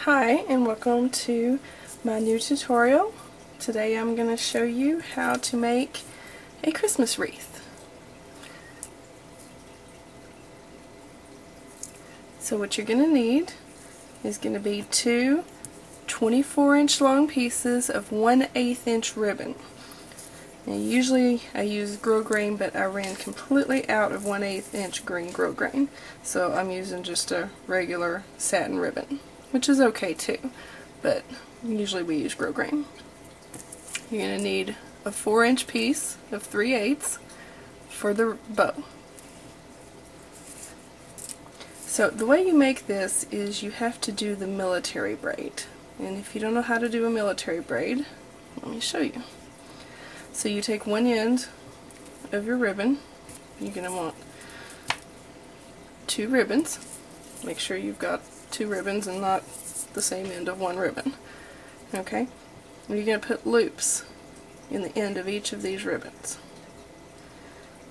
Hi, and welcome to my new tutorial. Today I'm going to show you how to make a Christmas wreath. So what you're going to need is going to be two 24-inch long pieces of 1/8 inch ribbon. Now usually I use grosgrain, but I ran completely out of 1/8 inch green grosgrain, so I'm using just a regular satin ribbon, which is okay too, but usually we use grosgrain. You're going to need a 4-inch piece of 3/8 for the bow. So the way you make this is you have to do the military braid, and if you don't know how to do a military braid, let me show you. So you take one end of your ribbon. You're going to want 2 ribbons. Make sure you've got 2 ribbons and not the same end of one ribbon. Okay? And you're going to put loops in the end of each of these ribbons.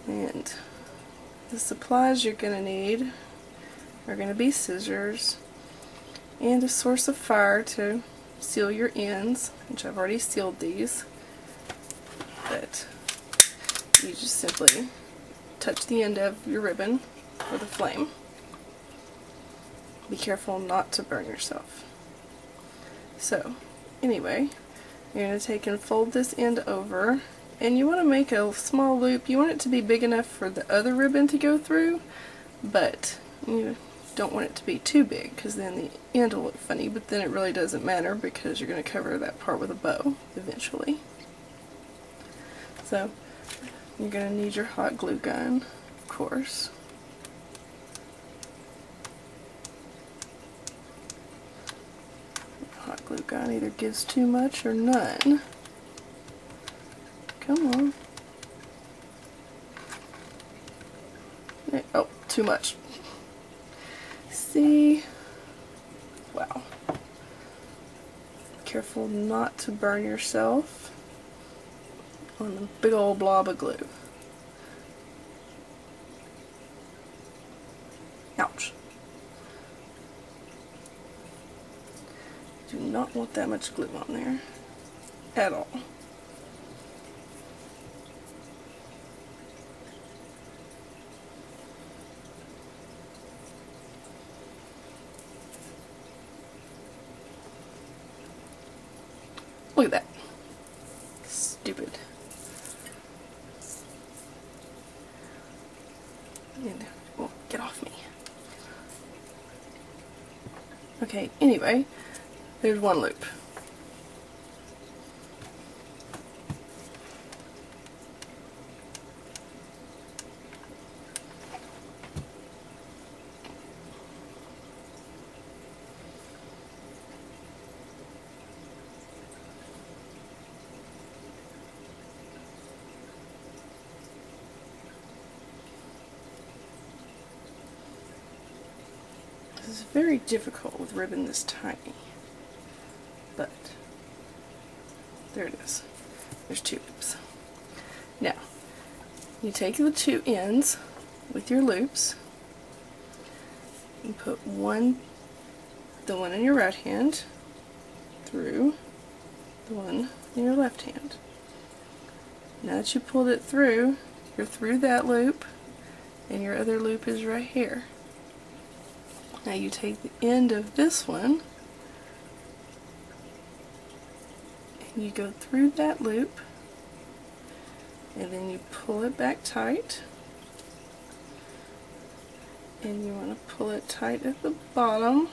And the supplies you're going to need are going to be scissors and a source of fire to seal your ends, which I've already sealed these. But you just simply touch the end of your ribbon with a flame. Be careful not to burn yourself. So, anyway, you're going to take and fold this end over, and you want to make a small loop. You want it to be big enough for the other ribbon to go through, but you don't want it to be too big, because then the end will look funny, but then it really doesn't matter because you're going to cover that part with a bow eventually. So, you're going to need your hot glue gun, of course. Hot glue gun either gives too much or none. Come on. Oh, too much. See? Wow. Careful not to burn yourself on the big old blob of glue. Ouch. Do not want that much glue on there at all. Look at that. Stupid. And, well, get off me. Okay, anyway, there's one loop. This is very difficult with ribbon this tiny, but there it is. There's 2 loops. Now, you take the 2 ends with your loops and put the one in your right hand through the one in your left hand. Now that you pulled it through, you're through that loop, and your other loop is right here. Now you take the end of this one and you go through that loop, and then you pull it back tight, and you want to pull it tight at the bottom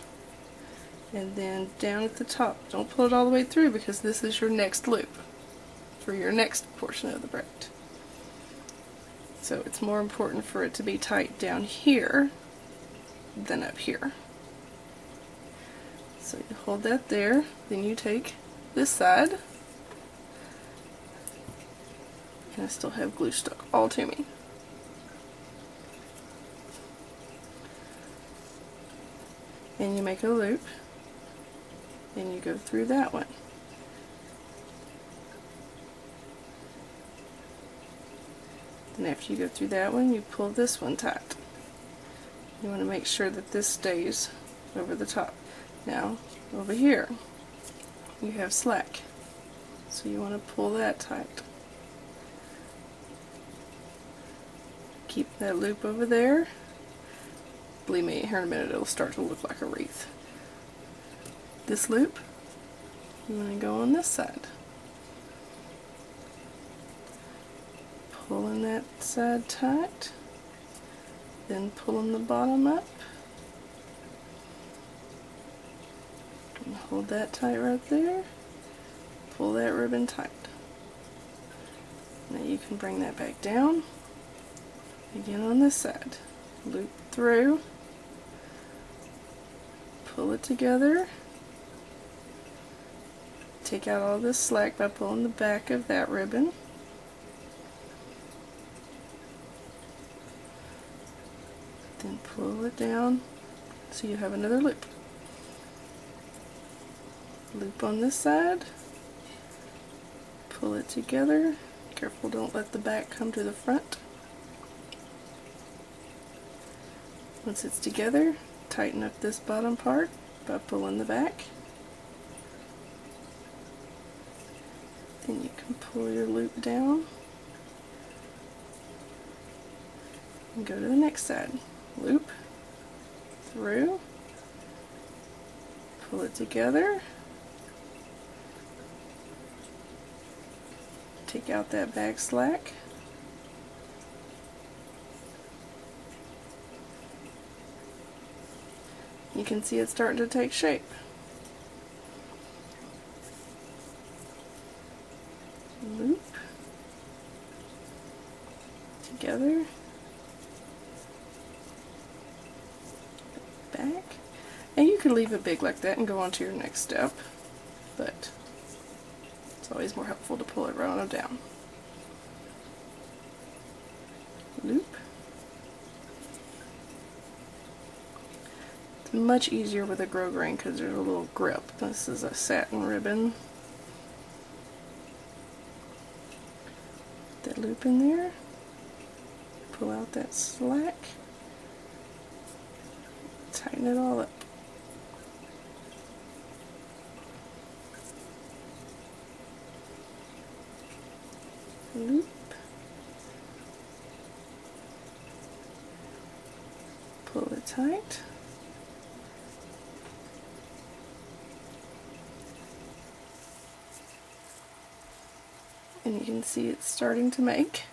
and then down at the top. Don't pull it all the way through, because this is your next loop for your next portion of the braid. So it's more important for it to be tight down here than up here. So you hold that there, then you take this side, and I still have glue stuck all to me. And you make a loop, and you go through that one. Then after you go through that one, you pull this one tight. You want to make sure that this stays over the top. Now over here you have slack, so you want to pull that tight. Keep that loop over there. Believe me, here in a minute it'll start to look like a wreath. This loop, you want to go on this side. Pulling that side tight, then pulling the bottom up. And hold that tight right there. Pull that ribbon tight. Now you can bring that back down. Again on this side. Loop through. Pull it together. Take out all this slack by pulling the back of that ribbon. Then pull it down so you have another loop. Loop on this side. Pull it together. Careful, don't let the back come to the front. Once it's together, tighten up this bottom part by pulling the back. Then you can pull your loop down and go to the next side. Loop through, pull it together, take out that back slack, you can see it's starting to take shape. Loop together, back, and you can leave it big like that and go on to your next step, but it's always more helpful to pull it right on down. Loop. It's much easier with a grosgrain because there's a little grip. This is a satin ribbon. That loop in there. Pull out that slack. Tighten it all up. Loop. Pull it tight. And you can see it's starting to make.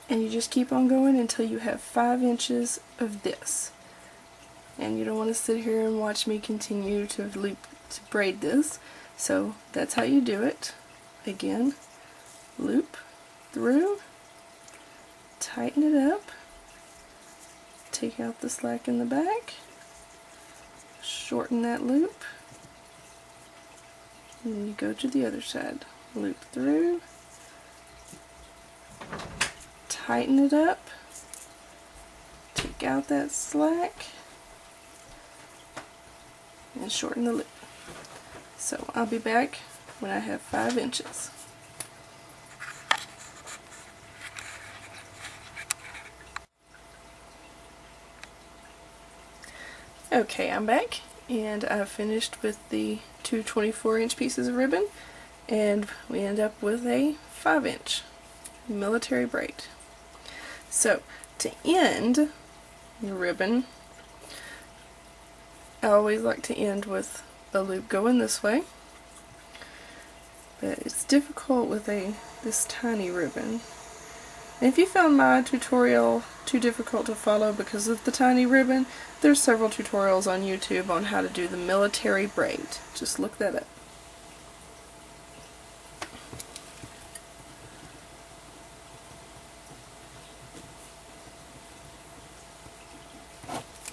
And you just keep on going until you have 5 inches of this. And you don't want to sit here and watch me continue to braid this. So that's how you do it. Again, loop through, tighten it up, take out the slack in the back, shorten that loop, and then you go to the other side. Loop through, tighten it up, take out that slack, and shorten the loop. So I'll be back when I have 5 inches. Okay, I'm back, and I've finished with the two 24-inch pieces of ribbon, and we end up with a 5-inch military braid. So to end your ribbon, I always like to end with a loop going this way, but it's difficult with this tiny ribbon. And if you found my tutorial too difficult to follow because of the tiny ribbon, there's several tutorials on YouTube on how to do the military braid. Just look that up.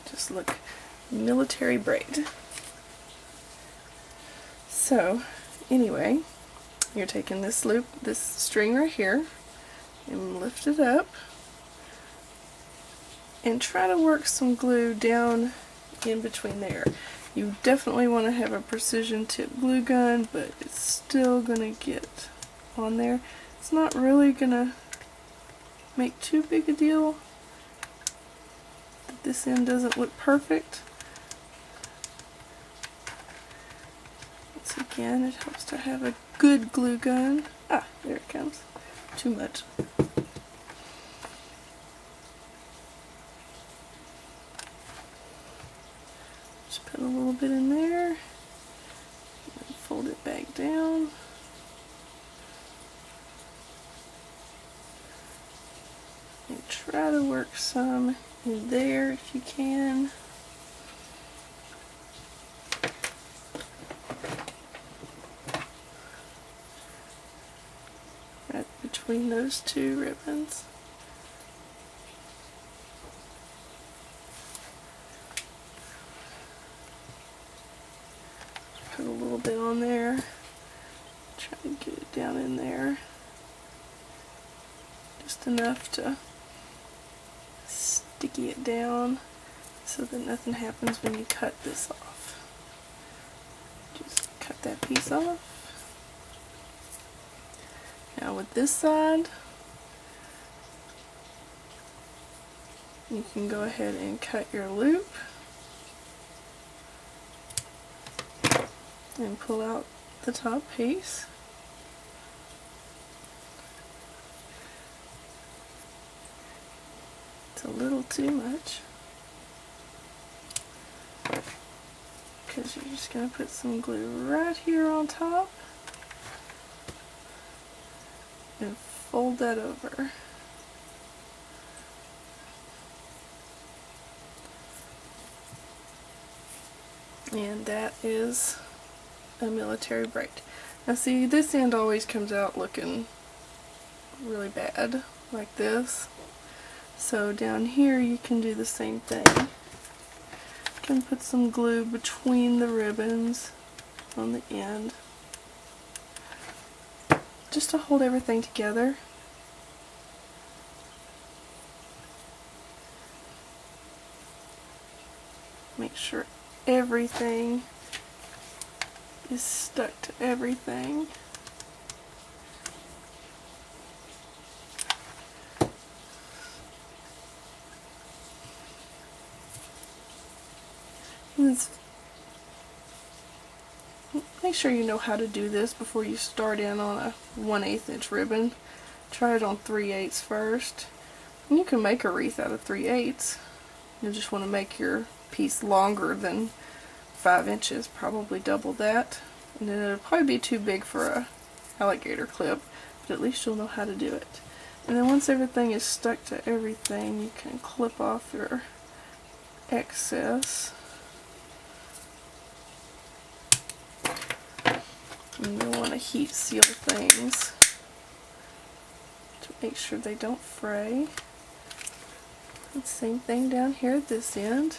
Just look, military braid. So, anyway, you're taking this loop, this string right here, and lift it up, and try to work some glue down in between there. You definitely want to have a precision tip glue gun, but it's still going to get on there. It's not really going to make too big a deal that this end doesn't look perfect. Once again, it helps to have a good glue gun. Ah, there it comes. Too much. Just put a little bit in there, and fold it back down. And try to work some in there if you can. Right between those two ribbons. Put a little bit on there. Try to get it down in there. Just enough to sticky it down so that nothing happens when you cut this off. Just cut that piece off. Now with this side, you can go ahead and cut your loop and pull out the top piece. It's a little too much because you're just going to put some glue right here on top and fold that over. And that is a military braid. Now see, this end always comes out looking really bad, like this. So down here you can do the same thing. You can put some glue between the ribbons on the end, just to hold everything together. Make sure everything is stuck to everything. Make sure you know how to do this before you start in on a 1/8 inch ribbon. Try it on 3/8 first. And you can make a wreath out of 3/8. You just want to make your piece longer than 5 inches, probably double that. And then it'll probably be too big for a alligator clip, but at least you'll know how to do it. And then once everything is stuck to everything, you can clip off your excess. And you'll want to heat seal things to make sure they don't fray. And same thing down here at this end.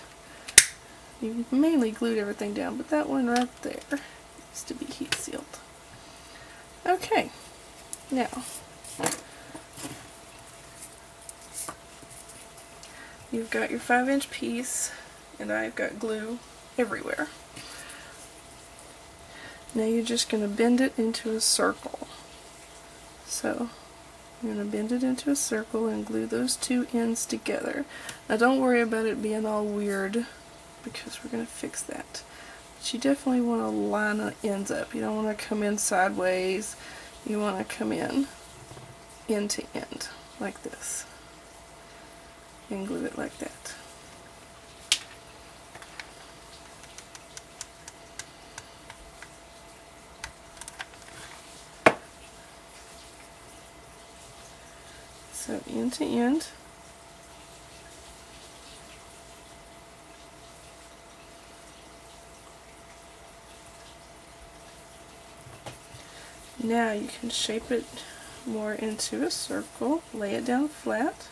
You mainly glued everything down, but that one right there needs to be heat sealed. Okay, now you've got your 5-inch piece, and I've got glue everywhere. Now you're just going to bend it into a circle. So you're going to bend it into a circle and glue those two ends together. Now don't worry about it being all weird, because we're going to fix that. But you definitely want to line the ends up. You don't want to come in sideways. You want to come in end to end like this and glue it like that. So end to end. Now you can shape it more into a circle, lay it down flat.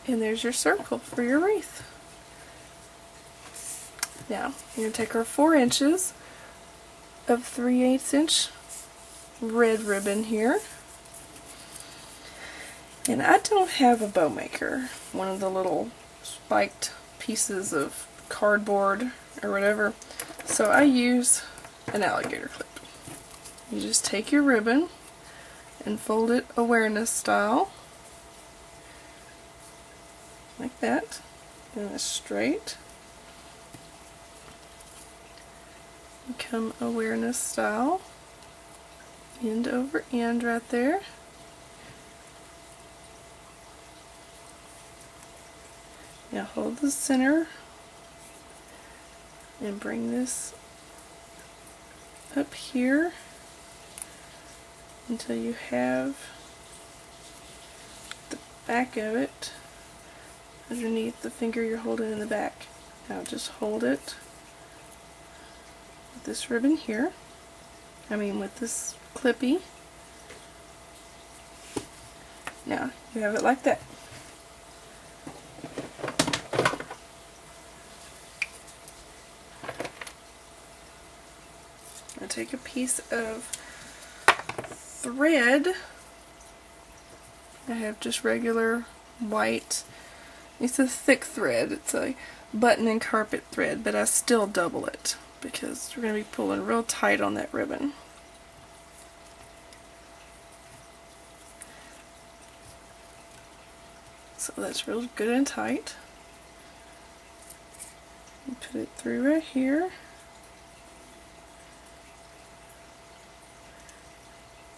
And there's your circle for your wreath. Now, you're going to take our 4 inches of 3/8 inch red ribbon here. And I don't have a bow maker, one of the little spiked pieces of cardboard or whatever, so I use an alligator clip. You just take your ribbon and fold it awareness style, like that, and it's straight. You come awareness style, end over end right there. Now hold the center and bring this up here until you have the back of it underneath the finger you're holding in the back. Now just hold it with this ribbon here, with this clippy. Now you have it like that. Now take a piece of thread. I have just regular white. It's a thick thread. It's a button and carpet thread, but I still double it because we're going to be pulling real tight on that ribbon. So that's real good and tight. And put it through right here.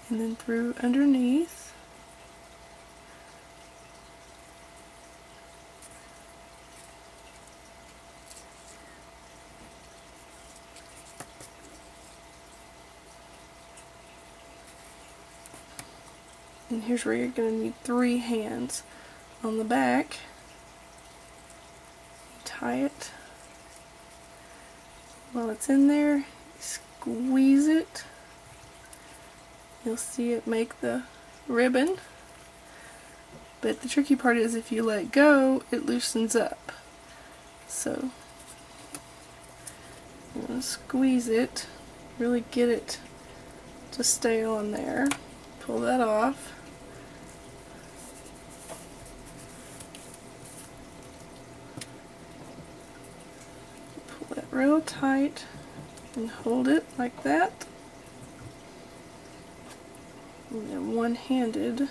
And then through underneath. And here's where you're going to need 3 hands. On the back, tie it while it's in there, squeeze it. You'll see it make the ribbon. But the tricky part is if you let go, it loosens up. So I'm going to squeeze it, really get it to stay on there. Pull that off. Pull that real tight and hold it like that. And then one-handed.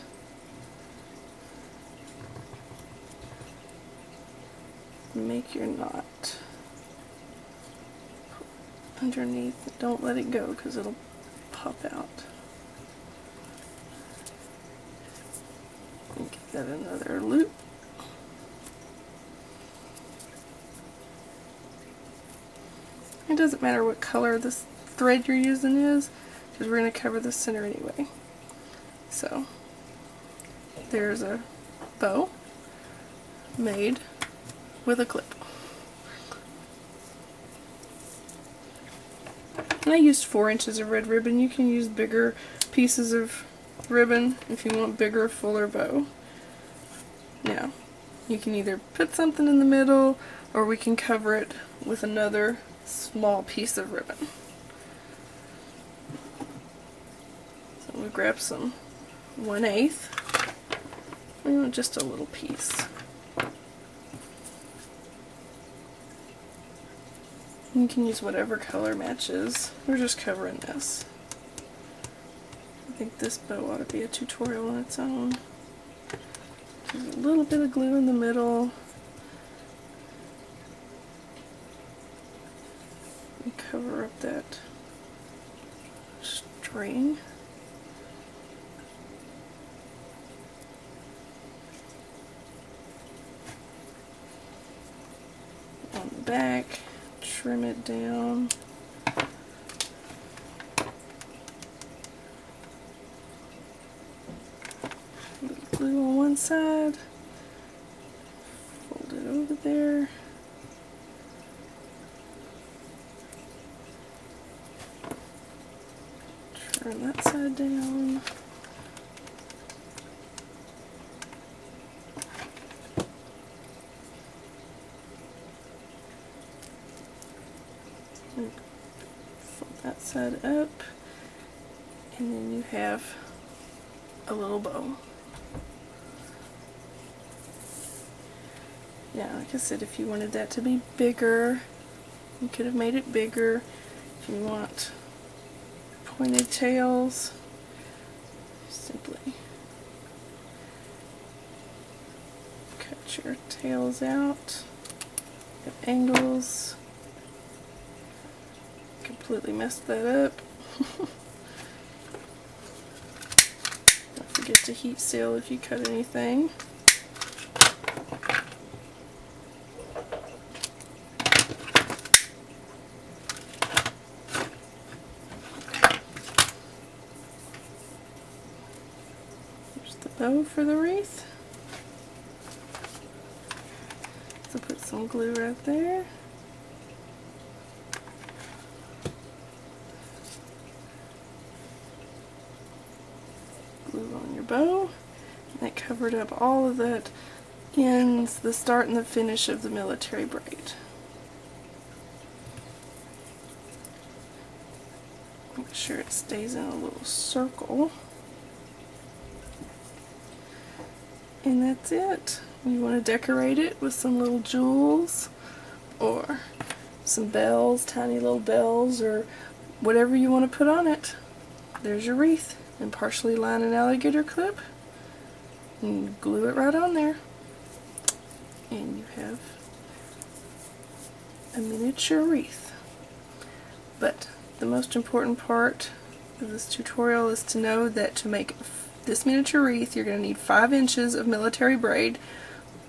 Make your knot underneath. Don't let it go because it'll pop out. And give that another loop. It doesn't matter what color this thread you're using is, because we're going to cover the center anyway. So there's a bow made with a clip. And I used 4 inches of red ribbon. You can use bigger pieces of ribbon if you want bigger, fuller bow. Now, you can either put something in the middle or we can cover it with another small piece of ribbon. So we'll grab some 1/8, just a little piece. You can use whatever color matches. We're just covering this. I think this bow ought to be a tutorial on its own. There's a little bit of glue in the middle. And cover up that string. On the back. Trim it down. glue on one side, fold it over there, turn that side down, and fold that side up, and then you have a little bow. Now, like I said, if you wanted that to be bigger, you could have made it bigger. If you want pointed tails, simply cut your tails out at angles. Completely messed that up. Don't forget to heat seal if you cut anything. Here's the bow for the wreath. So put some glue right there. Glue on your bow. That covered up all of that ends, the start and the finish of the military braid. Make sure it stays in a little circle. And that's it. You want to decorate it with some little jewels or some bells, tiny little bells, or whatever you want to put on it. There's your wreath. And partially line an alligator clip and glue it right on there. And you have a miniature wreath. But the most important part of this tutorial is to know that to make this miniature wreath, you're going to need 5 inches of military braid,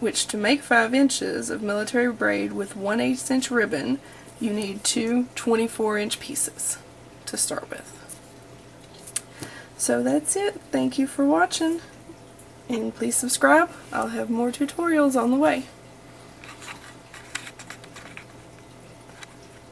which to make 5 inches of military braid with 1/8 inch ribbon, you need 2 24-inch pieces to start with. So that's it. Thank you for watching, and please subscribe. I'll have more tutorials on the way.